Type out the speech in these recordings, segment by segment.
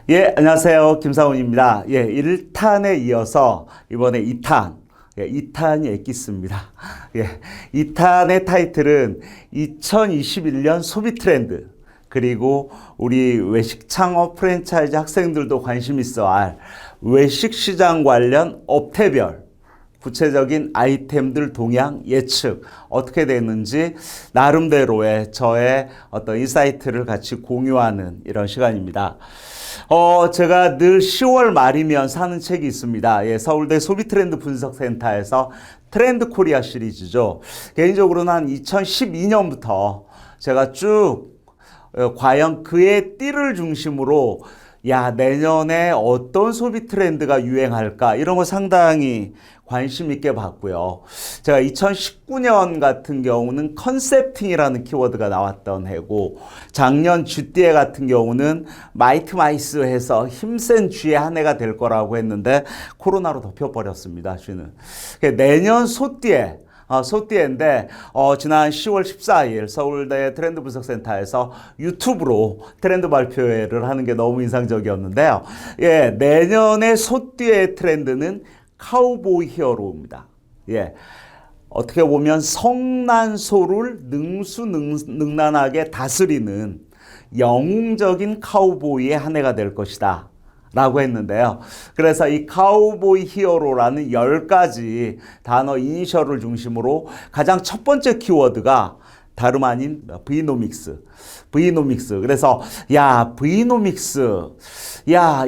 예, 안녕하세요. 김상훈입니다. 예, 1탄에 이어서 이번에 2탄, 예, 2탄이 엑기스입니다. 예, 2탄의 타이틀은 2021년 소비 트렌드, 그리고 우리 외식 창업 프랜차이즈 학생들도 관심 있어 할 외식 시장 관련 업태별 구체적인 아이템들 동향 예측 어떻게 됐는지 나름대로의 저의 어떤 인사이트를 같이 공유하는 이런 시간입니다. 제가 늘 10월 말이면 사는 책이 있습니다. 예, 서울대 소비트렌드 분석센터에서 트렌드 코리아 시리즈죠. 개인적으로는 한 2012년부터 제가 쭉 과연 그의 띠를 중심으로 내년에 어떤 소비 트렌드가 유행할까 이런 거 상당히 관심 있게 봤고요. 제가 2019년 같은 경우는 컨셉팅이라는 키워드가 나왔던 해고, 작년 쥐띠해 같은 경우는 마이트 마이스 해서 힘센 쥐의 한 해가 될 거라고 했는데 코로나로 덮여버렸습니다. 쥐는. 내년 소띠해, 소띠해인데 지난 10월 14일 서울대 트렌드 분석센터에서 유튜브로 트렌드 발표회를 하는 게 너무 인상적이었는데요. 예, 내년의 소띠의 트렌드는 카우보이 히어로입니다. 예. 어떻게 보면 성난소를 능수능란하게 다스리는 영웅적인 카우보이의 한 해가 될 것이다 라고 했는데요. 그래서 이 카우보이 히어로라는 10가지 단어 이니셜을 중심으로 가장 첫 번째 키워드가 다름 아닌 브이노믹스. 그래서 브이노믹스.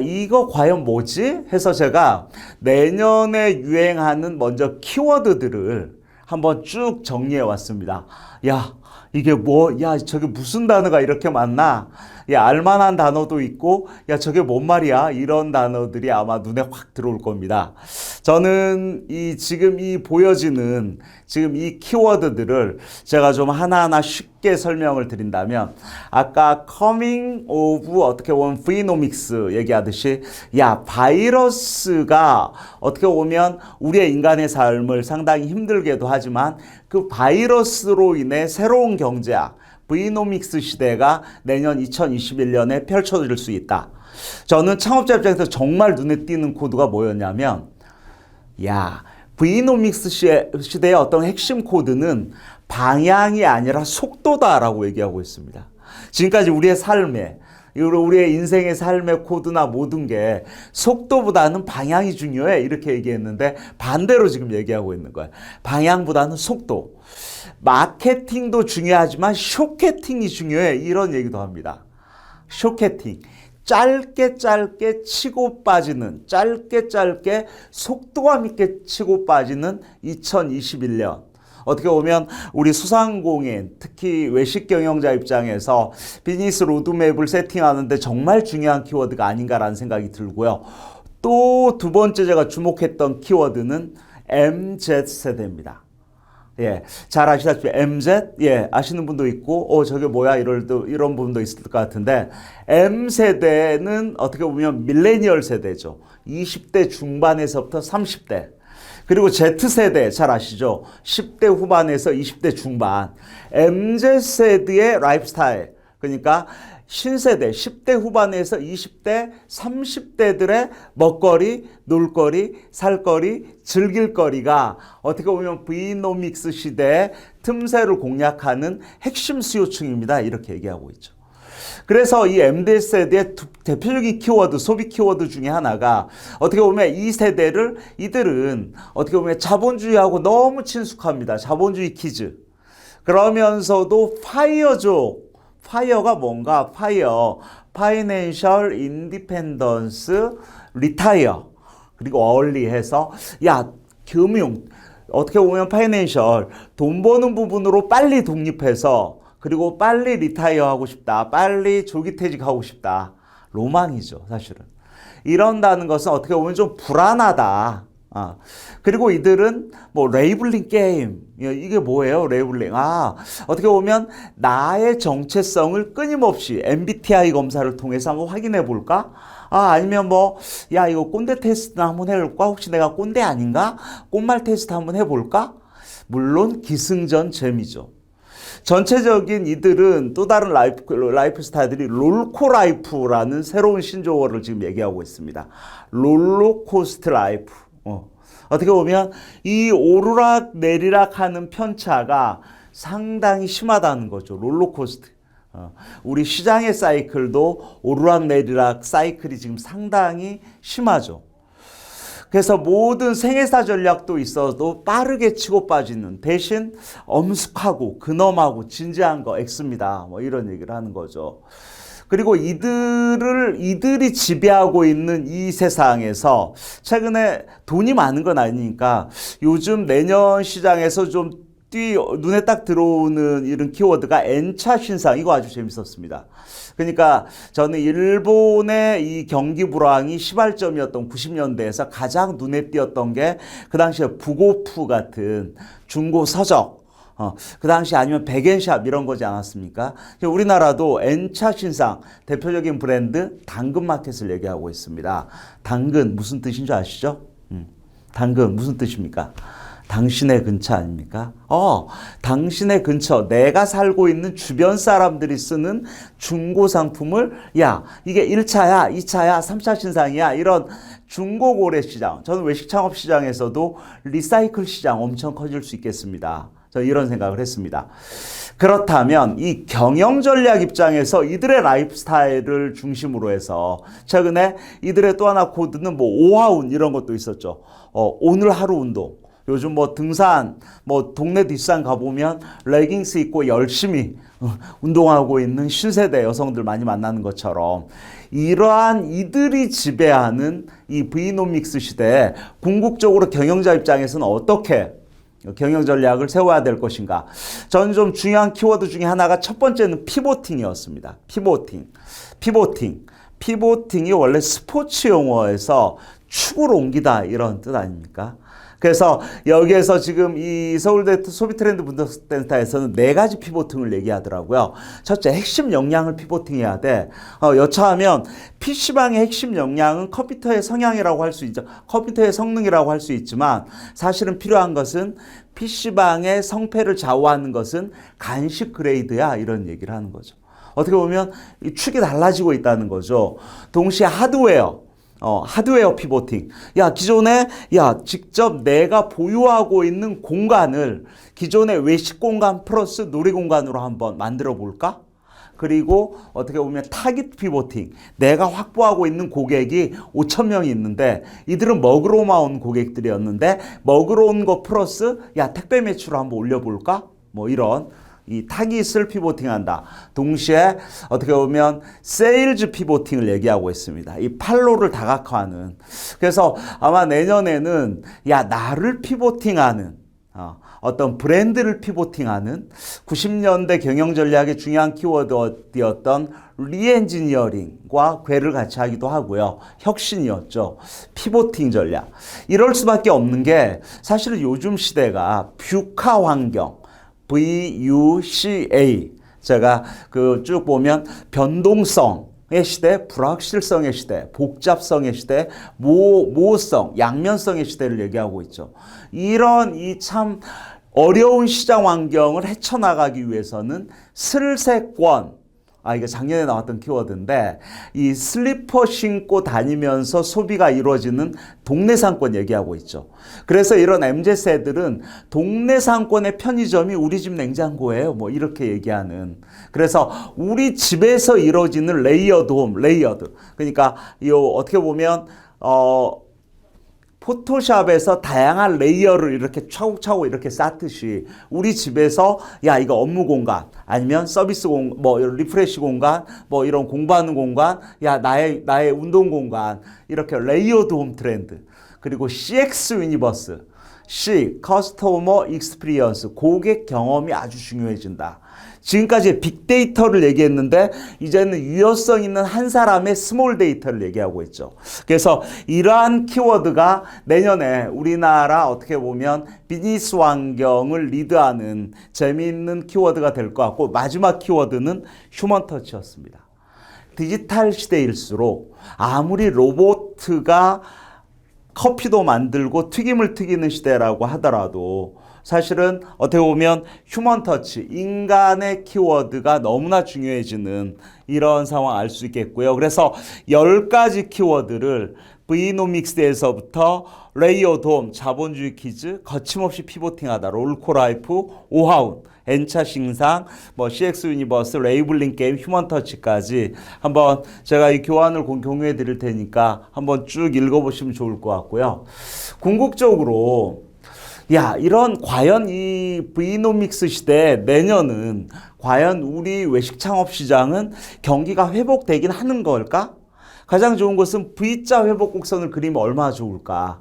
이거 과연 뭐지? 해서 제가 내년에 유행하는 먼저 키워드들을 한번 쭉 정리해 왔습니다. 이게 저게 무슨 단어가 이렇게 많나? 알만한 단어도 있고, 저게 뭔 말이야? 이런 단어들이 아마 눈에 확 들어올 겁니다. 저는 지금 보여지는 지금 이 키워드들을 제가 좀 하나하나 쉽게 설명을 드린다면, 아까 coming of 어떻게 보면 프리노믹스 얘기하듯이, 바이러스가 어떻게 보면 우리의 인간의 삶을 상당히 힘들게도 하지만 그 바이러스로 인해 새로운 경제학, 브이노믹스 시대가 내년 2021년에 펼쳐질 수 있다. 저는 창업자 입장에서 정말 눈에 띄는 코드가 뭐였냐면, 브이노믹스 시대의 어떤 핵심 코드는 방향이 아니라 속도다라고 얘기하고 있습니다. 지금까지 우리의 삶에, 우리의 인생의 삶의 코드나 모든 게 속도보다는 방향이 중요해 이렇게 얘기했는데 반대로 지금 얘기하고 있는 거예요. 방향보다는 속도. 마케팅도 중요하지만 쇼케팅이 중요해 이런 얘기도 합니다. 쇼케팅. 짧게 치고 빠지는, 짧게 속도감 있게 치고 빠지는 2021년. 어떻게 보면 우리 소상공인, 특히 외식 경영자 입장에서 비즈니스 로드맵을 세팅하는데 정말 중요한 키워드가 아닌가라는 생각이 들고요. 또 두 번째 제가 주목했던 키워드는 MZ 세대입니다. 예, 잘 아시다시피 MZ, 아시는 분도 있고, 저게 뭐야, 이런 분도 있을 것 같은데, M세대는 어떻게 보면 밀레니얼 세대죠. 20대 중반에서부터 30대. 그리고 Z세대, 잘 아시죠? 10대 후반에서 20대 중반. MZ세대의 라이프 스타일. 그러니까 신세대, 10대 후반에서 20대, 30대들의 먹거리, 놀거리, 살거리, 즐길거리가 어떻게 보면 브이노믹스 시대의 틈새를 공략하는 핵심 수요층입니다. 이렇게 얘기하고 있죠. 그래서 이 MZ세대의 대표적인 키워드, 소비 키워드 중에 하나가 어떻게 보면 이들은 어떻게 보면 자본주의하고 너무 친숙합니다. 자본주의 키즈. 그러면서도 파이어족. 파이어가 뭔가? 파이낸셜 인디펜던스 리타이어 그리고 얼리해서 금융 어떻게 보면 파이낸셜 돈 버는 부분으로 빨리 독립해서 그리고 빨리 리타이어 하고 싶다. 빨리 조기 퇴직하고 싶다. 로망이죠, 사실은. 이런다는 것은 어떻게 보면 좀 불안하다. 그리고 이들은 레이블링 게임. 이게 뭐예요? 레이블링. 어떻게 보면 나의 정체성을 끊임없이 MBTI 검사를 통해서 한번 확인해 볼까? 아니면 이거 꼰대 테스트 한번 해볼까? 혹시 내가 꼰대 아닌가? 꼰말 테스트 한번 해볼까? 물론 기승전잼이죠. 전체적인 이들은 또 다른 라이프 스타일들이 롤코 라이프라는 새로운 신조어를 지금 얘기하고 있습니다. 롤러코스트 라이프. 어떻게 보면 이 오르락 내리락 하는 편차가 상당히 심하다는 거죠. 롤러코스트. 우리 시장의 사이클도 오르락 내리락 사이클이 지금 상당히 심하죠. 그래서 모든 생애사 전략도 있어도 빠르게 치고 빠지는 대신 엄숙하고 근엄하고 진지한 거 X입니다. 뭐 이런 얘기를 하는 거죠. 그리고 이들이 지배하고 있는 이 세상에서 최근에 돈이 많은 건 아니니까 요즘 내년 시장에서 좀 눈에 딱 들어오는 이런 키워드가 N차 신상, 이거 아주 재밌었습니다. 그러니까 저는 일본의 이 경기 불황이 시발점이었던 90년대에서 가장 눈에 띄었던 게 그 당시에 북오프 같은 중고 서적, 그 당시 아니면 백엔샵 이런 거지 않았습니까? 우리나라도 N차 신상 대표적인 브랜드 당근마켓을 얘기하고 있습니다. 당근 무슨 뜻인 줄 아시죠? 당근 무슨 뜻입니까? 당신의 근처 아닙니까? 당신의 근처, 내가 살고 있는 주변 사람들이 쓰는 중고 상품을 야, 이게 1차야, 2차야, 3차 신상이야, 이런 중고 거래 시장, 저는 외식 창업 시장에서도 리사이클 시장 엄청 커질 수 있겠습니다. 저는 이런 생각을 했습니다. 그렇다면 이 경영 전략 입장에서 이들의 라이프 스타일을 중심으로 해서 최근에 이들의 또 하나 코드는 뭐 오하운 이런 것도 있었죠. 오늘 하루 운동. 요즘 뭐 등산, 뭐 동네 뒷산 가보면 레깅스 입고 열심히 운동하고 있는 신세대 여성들 많이 만나는 것처럼 이러한 이들이 지배하는 이 브이노믹스 시대에 궁극적으로 경영자 입장에서는 어떻게 경영 전략을 세워야 될 것인가. 저는 좀 중요한 키워드 중에 하나가 첫 번째는 피보팅이었습니다. 피보팅이 원래 스포츠 용어에서 축을 옮기다 이런 뜻 아닙니까? 그래서 여기에서 지금 이 서울대 소비트렌드 분석센터에서는 4가지 피보팅을 얘기하더라고요. 첫째, 핵심 역량을 피보팅해야 돼. 여차하면 PC방의 핵심 역량은 컴퓨터의 성향이라고 할 수 있죠. 컴퓨터의 성능이라고 할 수 있지만 사실은 필요한 것은 PC방의 성패를 좌우하는 것은 간식 그레이드야, 이런 얘기를 하는 거죠. 어떻게 보면 이 축이 달라지고 있다는 거죠. 동시에 하드웨어 피보팅. 직접 내가 보유하고 있는 공간을 기존의 외식 공간 플러스 놀이 공간으로 한번 만들어 볼까? 그리고 어떻게 보면 타깃 피보팅. 내가 확보하고 있는 고객이 5,000명이 있는데 이들은 먹으러만 온 고객들이었는데 먹으러 온 거 플러스 택배 매출을 한번 올려볼까? 뭐 이런 이 타깃을 피보팅한다. 동시에 어떻게 보면 세일즈 피보팅을 얘기하고 있습니다. 이 팔로를 다각화하는. 그래서 아마 내년에는 나를 피보팅하는 어떤 브랜드를 피보팅하는 90년대 경영 전략의 중요한 키워드였던 리엔지니어링과 궤를 같이 하기도 하고요. 혁신이었죠. 피보팅 전략. 이럴 수밖에 없는 게 사실은 요즘 시대가 뷰카 환경, VUCA. 제가 쭉 보면 변동성의 시대, 불확실성의 시대, 복잡성의 시대, 모호성, 양면성의 시대를 얘기하고 있죠. 이런 이 참 어려운 시장 환경을 헤쳐나가기 위해서는 슬세권, 이게 작년에 나왔던 키워드인데 이 슬리퍼 신고 다니면서 소비가 이루어지는 동네 상권 얘기하고 있죠. 그래서 이런 MZ세들은 동네 상권의 편의점이 우리 집 냉장고예요. 뭐 이렇게 얘기하는. 그래서 우리 집에서 이루어지는 레이어드 홈, 레이어드. 그러니까 어떻게 보면 포토샵에서 다양한 레이어를 이렇게 차곡차곡 이렇게 쌓듯이 우리 집에서 이거 업무 공간 아니면 서비스 리프레시 공간 이런 공부하는 공간 나의 운동 공간 이렇게 레이어드 홈 트렌드. 그리고 CX 유니버스, 커스터머 익스피리언스, 고객 경험이 아주 중요해진다. 지금까지 빅데이터를 얘기했는데 이제는 유효성 있는 한 사람의 스몰 데이터를 얘기하고 있죠. 그래서 이러한 키워드가 내년에 우리나라 어떻게 보면 비즈니스 환경을 리드하는 재미있는 키워드가 될 것 같고, 마지막 키워드는 휴먼 터치였습니다. 디지털 시대일수록 아무리 로봇가 커피도 만들고 튀김을 튀기는 시대라고 하더라도 사실은 어떻게 보면 휴먼 터치, 인간의 키워드가 너무나 중요해지는 이런 상황 알 수 있겠고요. 그래서 10가지 키워드를 브이노믹스에서부터 레이어돔, 자본주의 퀴즈, 거침없이 피보팅하다, 롤코라이프, 오하운, N차 싱상, CX 유니버스, 레이블링 게임, 휴먼 터치까지 한번 제가 이 교환을 공유해 드릴 테니까 한번 쭉 읽어보시면 좋을 것 같고요. 궁극적으로 이런 과연 이 브이노믹스 시대 내년은 과연 우리 외식 창업 시장은 경기가 회복되긴 하는 걸까? 가장 좋은 것은 V자 회복 곡선을 그리면 얼마나 좋을까?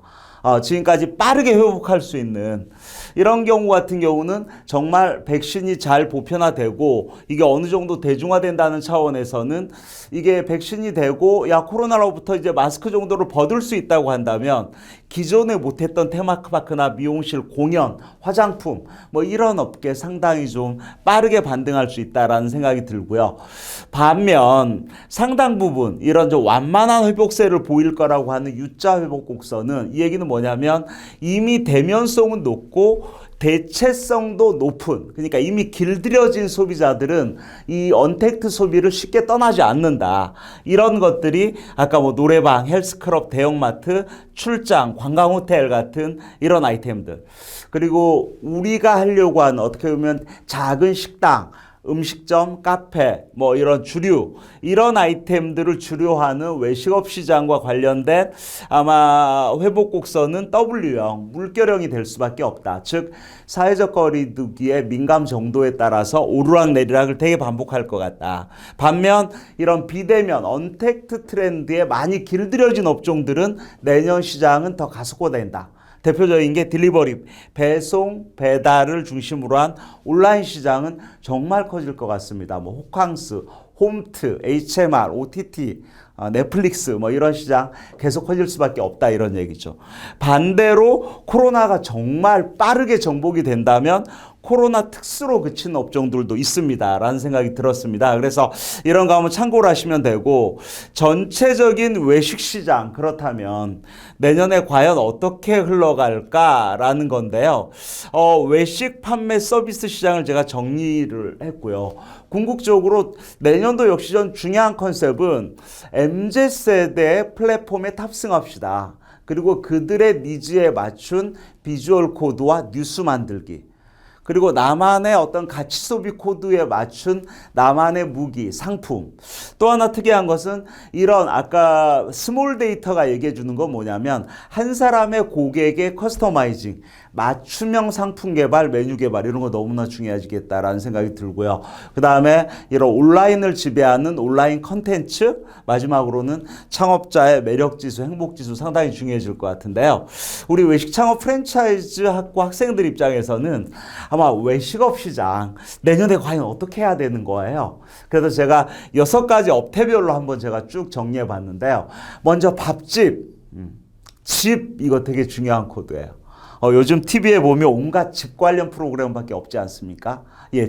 지금까지 빠르게 회복할 수 있는 이런 경우 같은 경우는 정말 백신이 잘 보편화되고 이게 어느 정도 대중화된다는 차원에서는 이게 백신이 되고 코로나로부터 이제 마스크 정도로 벗을 수 있다고 한다면 기존에 못했던 테마파크나 미용실, 공연, 화장품 이런 업계 상당히 좀 빠르게 반등할 수 있다라는 생각이 들고요. 반면 상당 부분 이런 좀 완만한 회복세를 보일 거라고 하는 U자 회복 곡선은 이 얘기는 뭐냐면 이미 대면성은 높고 대체성도 높은, 그러니까 이미 길들여진 소비자들은 이 언택트 소비를 쉽게 떠나지 않는다. 이런 것들이 아까 노래방, 헬스클럽, 대형마트, 출장, 관광호텔 같은 이런 아이템들. 그리고 우리가 하려고 하는 어떻게 보면 작은 식당, 음식점, 카페, 이런 주류, 이런 아이템들을 주류하는 외식업 시장과 관련된 아마 회복 곡선은 W형, 물결형이 될 수밖에 없다. 즉, 사회적 거리두기의 민감 정도에 따라서 오르락내리락을 되게 반복할 것 같다. 반면 이런 비대면, 언택트 트렌드에 많이 길들여진 업종들은 내년 시장은 더 가속화된다. 대표적인 게 딜리버리, 배송, 배달을 중심으로 한 온라인 시장은 정말 커질 것 같습니다. 호캉스, 홈트, HMR, OTT, 넷플릭스 이런 시장 계속 커질 수밖에 없다 이런 얘기죠. 반대로 코로나가 정말 빠르게 정복이 된다면 코로나 특수로 그친 업종들도 있습니다 라는 생각이 들었습니다. 그래서 이런 거 한번 참고를 하시면 되고, 전체적인 외식시장 그렇다면 내년에 과연 어떻게 흘러갈까라는 건데요. 외식 판매 서비스 시장을 제가 정리를 했고요. 궁극적으로 내년도 역시 전 중요한 컨셉은 MZ세대의 플랫폼에 탑승합시다. 그리고 그들의 니즈에 맞춘 비주얼 코드와 뉴스 만들기. 그리고 나만의 어떤 가치 소비 코드에 맞춘 나만의 무기, 상품. 또 하나 특이한 것은 이런 아까 스몰 데이터가 얘기해 주는 건 뭐냐면 한 사람의 고객의 커스터마이징, 맞춤형 상품 개발, 메뉴 개발 이런 거 너무나 중요해지겠다라는 생각이 들고요. 그 다음에 이런 온라인을 지배하는 온라인 컨텐츠, 마지막으로는 창업자의 매력지수, 행복지수 상당히 중요해질 것 같은데요. 우리 외식 창업 프랜차이즈 학과 학생들 입장에서는 아마 외식업 시장 내년에 과연 어떻게 해야 되는 거예요. 그래서 제가 6가지 업태별로 한번 제가 쭉 정리해 봤는데요. 먼저 밥집, 집 이거 되게 중요한 코드예요. 요즘 TV에 보면 온갖 집 관련 프로그램밖에 없지 않습니까?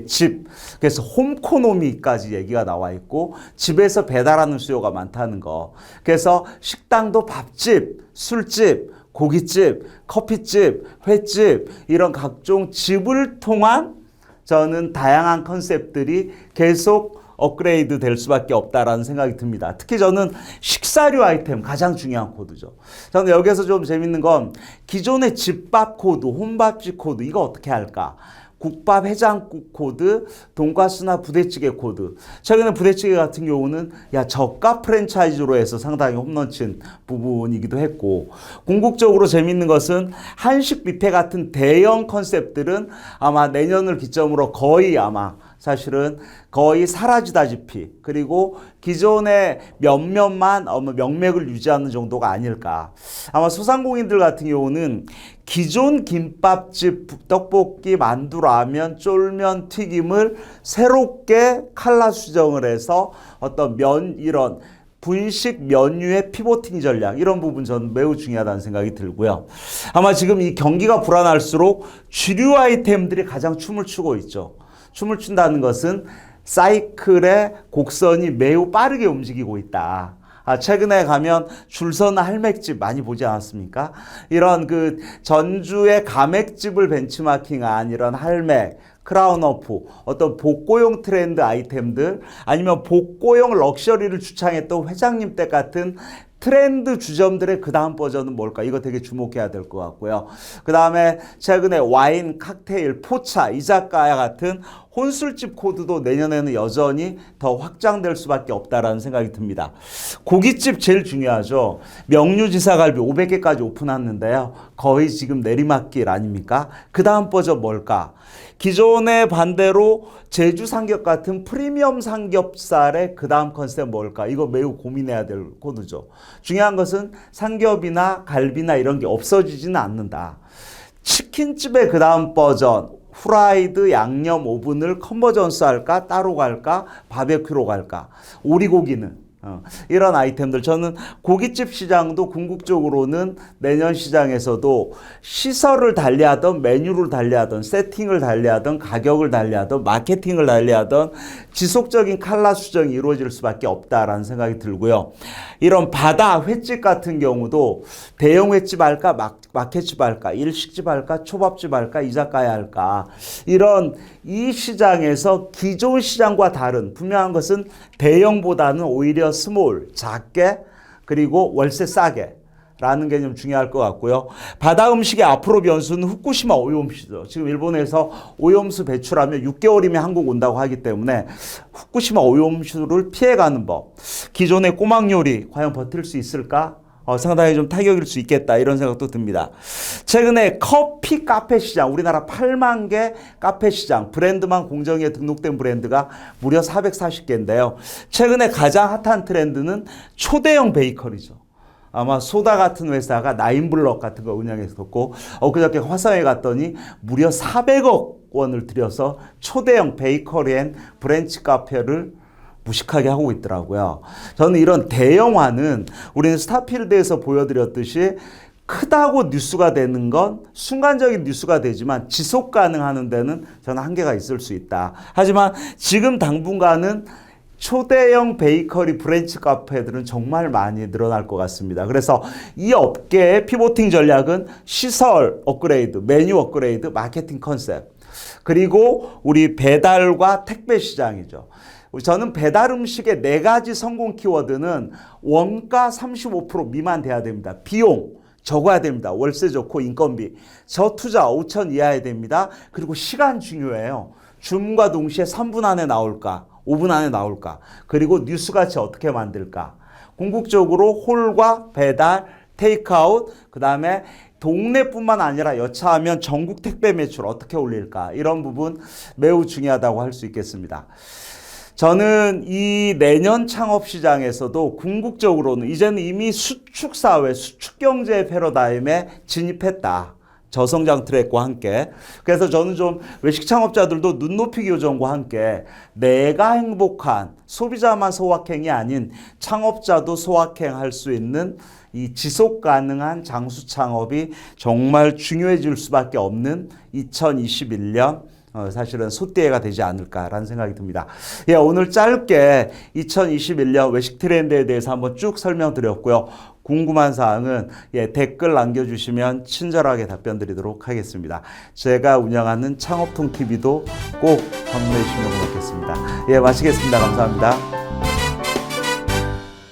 집. 그래서 홈코노미까지 얘기가 나와 있고 집에서 배달하는 수요가 많다는 거. 그래서 식당도 밥집, 술집, 고깃집, 커피집, 횟집 이런 각종 집을 통한 저는 다양한 컨셉들이 계속 업그레이드 될 수밖에 없다라는 생각이 듭니다. 특히 저는 식사류 아이템 가장 중요한 코드죠. 저는 여기서 좀 재밌는 건 기존의 집밥 코드, 혼밥집 코드 이거 어떻게 할까? 국밥 해장국 코드, 돈가스나 부대찌개 코드. 최근에 부대찌개 같은 경우는 저가 프랜차이즈로 해서 상당히 홈런 친 부분이기도 했고, 궁극적으로 재밌는 것은 한식 뷔페 같은 대형 컨셉들은 아마 내년을 기점으로 거의 아마 사실은 거의 사라지다시피, 그리고 기존의 몇몇만 명맥을 유지하는 정도가 아닐까. 아마 소상공인들 같은 경우는 기존 김밥집, 떡볶이, 만두, 라면, 쫄면, 튀김을 새롭게 칼라 수정을 해서 어떤 이런 분식 메뉴의 피보팅 전략 이런 부분 저는 매우 중요하다는 생각이 들고요. 아마 지금 이 경기가 불안할수록 주류 아이템들이 가장 춤을 추고 있죠. 춤을 춘다는 것은 사이클의 곡선이 매우 빠르게 움직이고 있다. 최근에 가면 줄 서는 할맥집 많이 보지 않았습니까? 이런 그 전주의 가맥집을 벤치마킹한 이런 할맥, 크라운어프, 어떤 복고용 트렌드 아이템들, 아니면 복고용 럭셔리를 주창했던 회장님 때 같은 트렌드 주점들의 그 다음 버전은 뭘까? 이거 되게 주목해야 될 것 같고요. 그 다음에 최근에 와인, 칵테일, 포차, 이자카야 같은 혼술집 코드도 내년에는 여전히 더 확장될 수밖에 없다라는 생각이 듭니다. 고깃집 제일 중요하죠. 명류지사갈비 500개까지 오픈했는데요. 거의 지금 내리막길 아닙니까? 그 다음 버전 뭘까? 기존의 반대로 제주 삼겹 같은 프리미엄 삼겹살의 그 다음 컨셉 뭘까? 이거 매우 고민해야 될 코드죠. 중요한 것은 삼겹이나 갈비나 이런 게 없어지지는 않는다. 치킨집의 그 다음 버전, 후라이드 양념 오븐을 컨버전스 할까? 따로 갈까? 바베큐로 갈까? 오리고기는 이런 아이템들, 저는 고깃집 시장도 궁극적으로는 내년 시장에서도 시설을 달리하던, 메뉴를 달리하던, 세팅을 달리하던, 가격을 달리하던, 마케팅을 달리하던 지속적인 칼라 수정이 이루어질 수밖에 없다라는 생각이 들고요. 이런 바다 횟집 같은 경우도 대형 횟집 할까, 마켓집 할까, 일식집 할까, 초밥집 할까, 이자카야 할까, 이런 이 시장에서 기존 시장과 다른 분명한 것은 대형보다는 오히려 스몰, 작게, 그리고 월세 싸게 라는 게 좀 중요할 것 같고요. 바다 음식의 앞으로 변수는 후쿠시마 오염수죠. 지금 일본에서 오염수 배출하면 6개월이면 한국 온다고 하기 때문에 후쿠시마 오염수를 피해가는 법. 기존의 꼬막 요리 과연 버틸 수 있을까? 상당히 좀 타격일 수 있겠다 이런 생각도 듭니다. 최근에 커피 카페 시장, 우리나라 8만 개 카페 시장, 브랜드만 공정위에 등록된 브랜드가 무려 440개인데요. 최근에 가장 핫한 트렌드는 초대형 베이커리죠. 아마 소다 같은 회사가 나인블럭 같은 거 운영했었고, 그저께 화성에 갔더니 무려 400억 원을 들여서 초대형 베이커리 앤 브런치 카페를 무식하게 하고 있더라고요. 저는 이런 대형화는 우리는 스타필드에서 보여드렸듯이 크다고 뉴스가 되는 건 순간적인 뉴스가 되지만 지속 가능하는 데는 저는 한계가 있을 수 있다. 하지만 지금 당분간은 초대형 베이커리 브런치 카페들은 정말 많이 늘어날 것 같습니다. 그래서 이 업계의 피보팅 전략은 시설 업그레이드, 메뉴 업그레이드, 마케팅 컨셉, 그리고 우리 배달과 택배 시장이죠. 저는 배달 음식의 4가지 성공 키워드는 원가 35% 미만 돼야 됩니다. 비용 적어야 됩니다. 월세 좋고 인건비. 저투자 5천 이하야 됩니다. 그리고 시간 중요해요. 주문과 동시에 3분 안에 나올까? 5분 안에 나올까? 그리고 뉴스같이 어떻게 만들까? 궁극적으로 홀과 배달, 테이크아웃, 그 다음에 동네뿐만 아니라 여차하면 전국 택배 매출 어떻게 올릴까? 이런 부분 매우 중요하다고 할 수 있겠습니다. 저는 이 내년 창업 시장에서도 궁극적으로는 이제는 이미 수축사회, 수축경제 패러다임에 진입했다. 저성장 트랙과 함께. 그래서 저는 좀 외식 창업자들도 눈높이 교정과 함께 내가 행복한 소비자만 소확행이 아닌 창업자도 소확행할 수 있는 이 지속 가능한 장수 창업이 정말 중요해질 수밖에 없는 2021년 사실은 소띠해가 되지 않을까라는 생각이 듭니다. 오늘 짧게 2021년 외식 트렌드에 대해서 한번 쭉 설명드렸고요. 궁금한 사항은 댓글 남겨주시면 친절하게 답변 드리도록 하겠습니다. 제가 운영하는 창업통 TV도 꼭 방문해 주시면 고맙겠습니다. 마치겠습니다. 감사합니다.